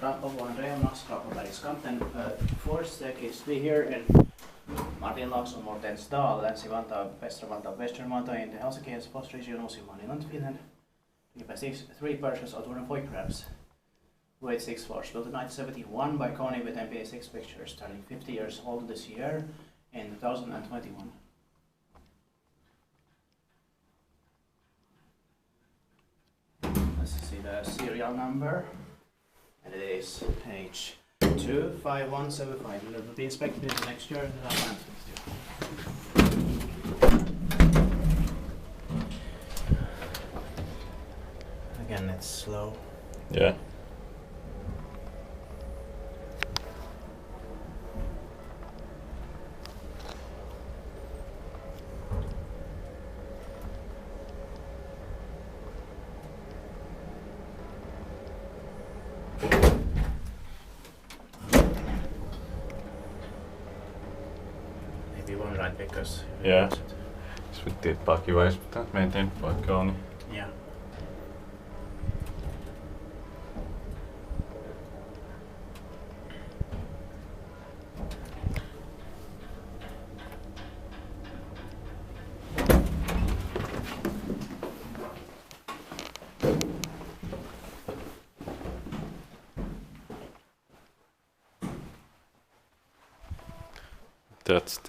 Raappavuorenreuna, Raappavuorenreuna, fourth staircase. We here in Martinlaakso, modernized, Länsi-Vantaa, Västra-Vantaa, Western Vantaa in the Helsinki post region, Finland. Three Persians or 204 crabs. Weight 6 floors. Built in 1971 by Kone with MPA6 pictures, turning 50 years old this year in 2021. Let's see the serial number, and it is H25175. It will be inspected next year. Again, it's slow. Yeah. Maybe one right because. Yeah. Jos vi tippaa kiva, jos pitää meidän paikka on. Niin. Yeah. That's